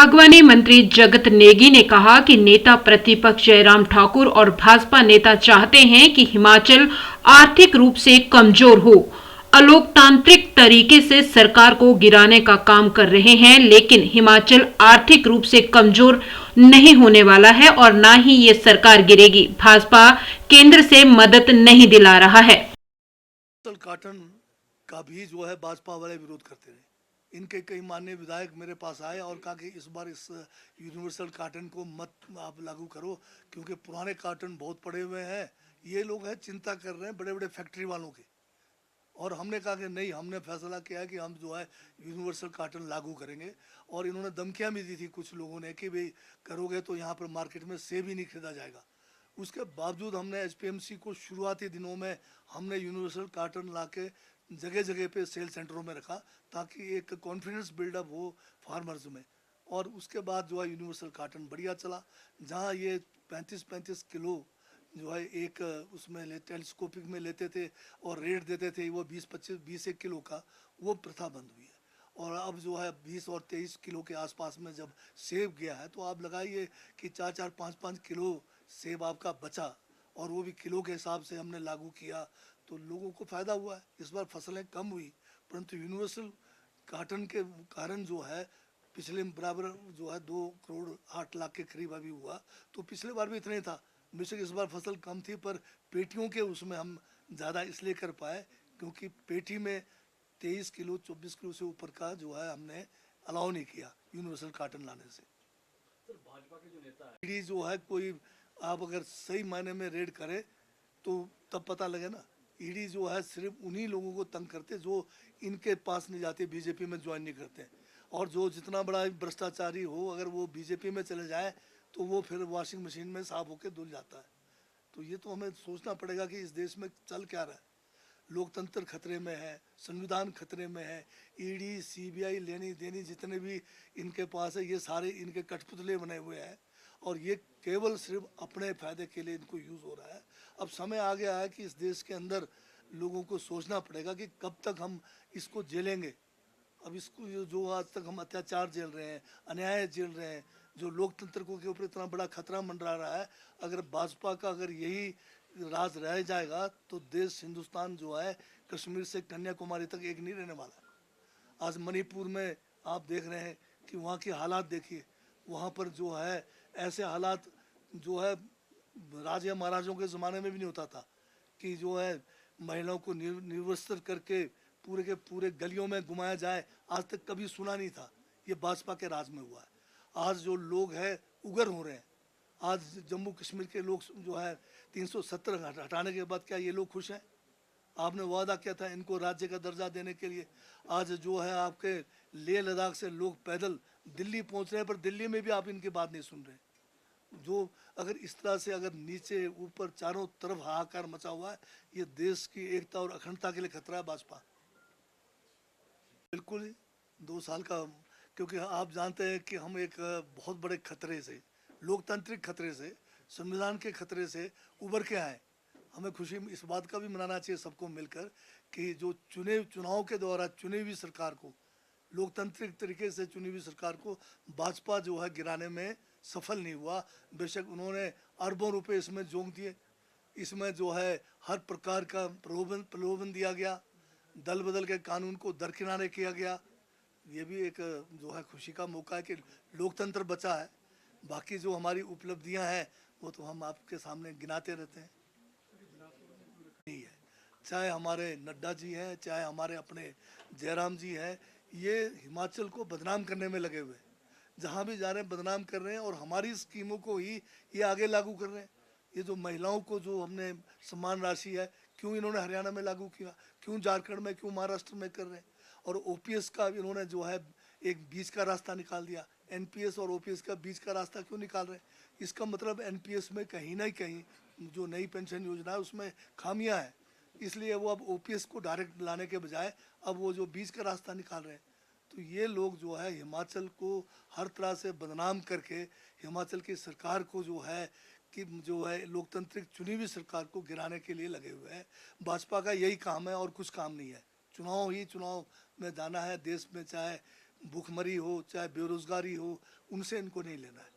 बागवानी मंत्री जगत नेगी ने कहा कि नेता प्रतिपक्ष जयराम ठाकुर और भाजपा नेता चाहते हैं कि हिमाचल आर्थिक रूप से कमजोर हो, अलोकतांत्रिक तरीके से सरकार को गिराने का काम कर रहे हैं, लेकिन हिमाचल आर्थिक रूप से कमजोर नहीं होने वाला है और न ही ये सरकार गिरेगी। भाजपा केंद्र से मदद नहीं दिला रहा है। काटन का भी जो है भाजपा वाले विरोध करते रहे। इनके कई माननीय विधायक मेरे पास आए और कहा कि इस बार इस यूनिवर्सल कार्टन को मत आप लागू करो, क्योंकि पुराने कार्टन बहुत पड़े हुए हैं। ये लोग हैं चिंता कर रहे हैं बड़े बड़े फैक्ट्री वालों की। और हमने कहा कि नहीं, हमने फैसला किया है कि हम जो है यूनिवर्सल कार्टन लागू करेंगे। और इन्होंने धमकियां भी दी थी कुछ लोगों ने कि भाई करोगे तो यहाँ पर मार्केट में सेब ही नहीं खरीदा जाएगा। उसके बावजूद हमने एचपीएमसी को शुरुआती दिनों में हमने यूनिवर्सल कार्टन ला के जगह जगह पे सेल सेंटरों में रखा, ताकि एक कॉन्फिडेंस बिल्डअप हो फार्मर्स में। और उसके बाद जो है यूनिवर्सल कार्टन बढ़िया चला। जहाँ ये 35-35 किलो जो है एक उसमें टेलीस्कोपिक में लेते थे और रेट देते थे वो 20-25-20 किलो का, वो प्रथा बंद हुई है। और अब जो है 20 और 23 किलो के आसपास में जब सेब गया है, तो आप लगाइए कि 4-4, 5-5 किलो सेब आपका बचा, और वो भी किलो के हिसाब से हमने लागू किया, तो लोगों को फ़ायदा हुआ है। इस बार फसलें कम हुई, परंतु यूनिवर्सल कार्टन के कारण जो है पिछले बराबर जो है 2 करोड़ 8 लाख के करीब अभी हुआ। तो पिछले बार भी इतना ही था। बेशक इस बार फसल कम थी, पर पेटियों के उसमें हम ज़्यादा इसलिए कर पाए क्योंकि पेटी में 23 किलो 24 किलो से ऊपर का जो है हमने अलाउ नहीं किया यूनिवर्सल कार्टन लाने से। भाजपा के जो नेता है जो है कोई, आप अगर सही मायने में रेड करें तो तब पता लगे ना। ईडी जो है सिर्फ उन्हीं लोगों को तंग करते जो इनके पास नहीं जाते, बीजेपी में ज्वाइन नहीं करते। और जो जितना बड़ा भ्रष्टाचारी हो, अगर वो बीजेपी में चले जाए तो वो फिर वॉशिंग मशीन में साफ होकर धुल जाता है। तो ये तो हमें सोचना पड़ेगा कि इस देश में चल क्या रहा है। लोकतंत्र खतरे में है, संविधान खतरे में है। ईडी सीबीआई लेनी देनी जितने भी इनके पास है, ये सारे इनके कठपुतले बने हुए हैं, और ये केवल सिर्फ अपने फ़ायदे के लिए इनको यूज़ हो रहा है। अब समय आ गया है कि इस देश के अंदर लोगों को सोचना पड़ेगा कि कब तक हम इसको झेलेंगे। अब इसको जो आज तक हम अत्याचार झेल रहे हैं, अन्याय झेल रहे हैं, जो लोकतंत्र को के ऊपर इतना बड़ा खतरा मंडरा रहा है, अगर भाजपा का अगर यही राज रह जाएगा तो देश हिंदुस्तान जो है कश्मीर से कन्याकुमारी तक एक नहीं रहने वाला। आज मणिपुर में आप देख रहे हैं कि वहाँ की हालात देखिए। वहाँ पर जो है ऐसे हालात जो है राजा महाराजों के ज़माने में भी नहीं होता था कि जो है महिलाओं को निर्वस्त्र करके पूरे के पूरे गलियों में घुमाया जाए। आज तक कभी सुना नहीं था, ये भाजपा के राज में हुआ है। आज जो लोग हैं उग्र हो रहे हैं। आज जम्मू कश्मीर के लोग जो है 370 हटाने के बाद क्या ये लोग खुश हैं? आपने वादा किया था इनको राज्य का दर्जा देने के लिए। आज जो है आपके लेह लद्दाख से लोग पैदल दिल्ली पहुंच रहे हैं, पर दिल्ली में भी आप इनकी बात नहीं सुन रहे। जो अगर इस तरह से अगर नीचे ऊपर चारों तरफ हाहाकार मचा हुआ है, ये देश की एकता और अखंडता के लिए खतरा है भाजपा। बिल्कुल ही 2 साल का, क्योंकि आप जानते हैं कि हम एक बहुत बड़े खतरे से, लोकतांत्रिक खतरे से, संविधान के खतरे से उभर के आए। हमें खुशी इस बात का भी मनाना चाहिए सबको मिलकर कि जो चुनाव के द्वारा चुनी हुई सरकार को, लोकतांत्रिक तरीके से चुनी हुई सरकार को भाजपा जो है गिराने में सफल नहीं हुआ। बेशक उन्होंने अरबों रुपए इसमें झोंक दिए। इसमें जो है हर प्रकार का प्रलोभन दिया गया, दल बदल के कानून को दरकिनारे किया गया। ये भी एक जो है खुशी का मौका है कि लोकतंत्र बचा है। बाकी जो हमारी उपलब्धियां हैं वो तो हम आपके सामने गिनाते रहते हैं। नहीं है, चाहे हमारे नड्डा जी हैं, चाहे हमारे अपने जयराम जी हैं, ये हिमाचल को बदनाम करने में लगे हुए हैं। जहाँ भी जा रहे हैं बदनाम कर रहे हैं, और हमारी स्कीमों को ही ये आगे लागू कर रहे हैं। ये जो महिलाओं को जो हमने सम्मान राशि है, क्यों इन्होंने हरियाणा में लागू किया, क्यों झारखंड में, क्यों महाराष्ट्र में कर रहे हैं। और ओपीएस का इन्होंने जो है एक बीच का रास्ता निकाल दिया। एनपीएस और ओपीएस का बीच का रास्ता क्यों निकाल रहे हैं? इसका मतलब एनपीएस में कहीं ना कहीं जो नई पेंशन योजना है उसमें खामियां हैं, इसलिए वो अब ओपीएस को डायरेक्ट लाने के बजाय अब वो जो बीच का रास्ता निकाल रहे हैं। तो ये लोग जो है हिमाचल को हर तरह से बदनाम करके हिमाचल की सरकार को जो है कि जो है लोकतांत्रिक चुनी हुई सरकार को गिराने के लिए लगे हुए हैं। भाजपा का यही काम है और कुछ काम नहीं है। चुनाव ही चुनाव में जाना है। देश में चाहे भूखमरी हो चाहे बेरोजगारी हो, उनसे इनको नहीं लेना है।